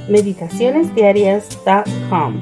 meditacionesdiarias.com.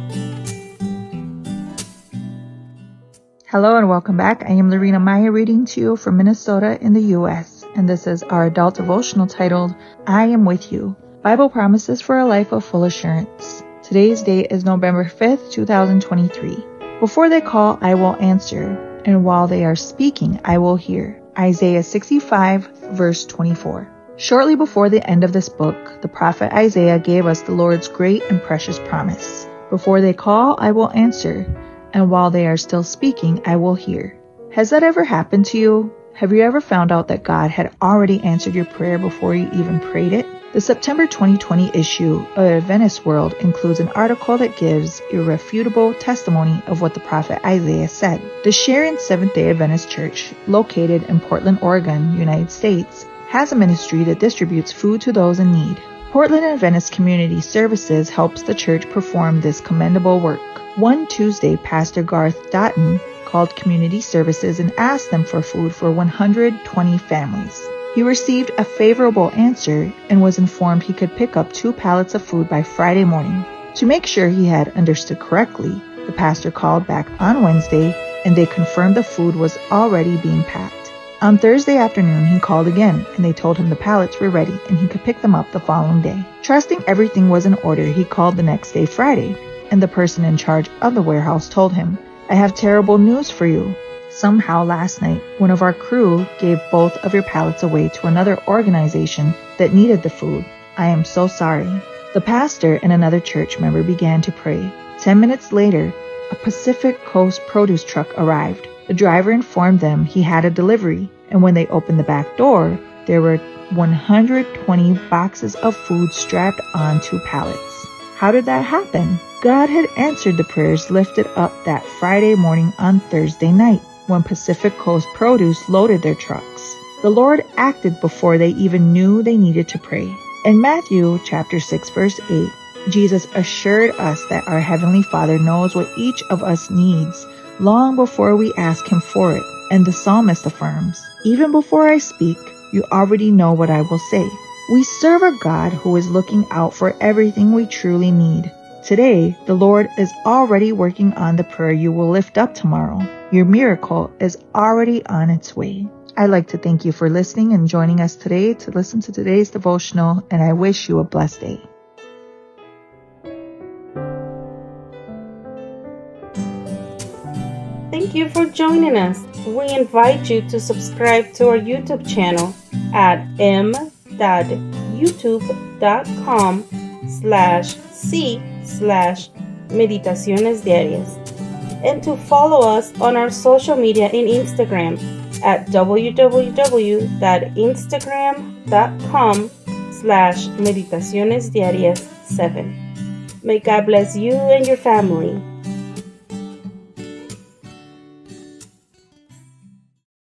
Hello and welcome back. I am Lorena Maya reading to you from Minnesota in the U.S. And this is our adult devotional titled, I Am With You, Bible Promises for a Life of Full Assurance. Today's date is November 5th, 2023. Before they call, I will answer, and while they are speaking, I will hear. Isaiah 65, verse 24. Shortly before the end of this book, the prophet Isaiah gave us the Lord's great and precious promise. Before they call, I will answer, and while they are still speaking, I will hear. Has that ever happened to you? Have you ever found out that God had already answered your prayer before you even prayed it? The September 2020 issue of Adventist World includes an article that gives irrefutable testimony of what the prophet Isaiah said. The Sharon Seventh-day Adventist Church, located in Portland, Oregon, United States, has a ministry that distributes food to those in need. Portland Adventist Community Services helps the church perform this commendable work. One Tuesday, Pastor Garth Dotton called Community Services and asked them for food for 120 families. He received a favorable answer and was informed he could pick up 2 pallets of food by Friday morning. To make sure he had understood correctly, the pastor called back on Wednesday and they confirmed the food was already being packed. On Thursday afternoon, he called again and they told him the pallets were ready and he could pick them up the following day. Trusting everything was in order, he called the next day, Friday, and the person in charge of the warehouse told him, I have terrible news for you. Somehow last night, one of our crew gave both of your pallets away to another organization that needed the food. I am so sorry. The pastor and another church member began to pray. 10 minutes later, a Pacific Coast produce truck arrived. The driver informed them he had a delivery, and when they opened the back door, there were 120 boxes of food strapped onto pallets. How did that happen? God had answered the prayers lifted up that Friday morning on Thursday night, when Pacific Coast Produce loaded their trucks. The Lord acted before they even knew they needed to pray. In Matthew chapter 6, verse 8, Jesus assured us that our Heavenly Father knows what each of us needs long before we ask Him for it. And the psalmist affirms, even before I speak, you already know what I will say. We serve a God who is looking out for everything we truly need. Today, the Lord is already working on the prayer you will lift up tomorrow. Your miracle is already on its way. I'd like to thank you for listening and joining us today to listen to today's devotional, and I wish you a blessed day. Thank you for joining us. We invite you to subscribe to our YouTube channel at m.youtube.com/c/Meditaciones Diarias and to follow us on our social media in Instagram at www.instagram.com/meditacionesdiarias7. May God bless you and your family.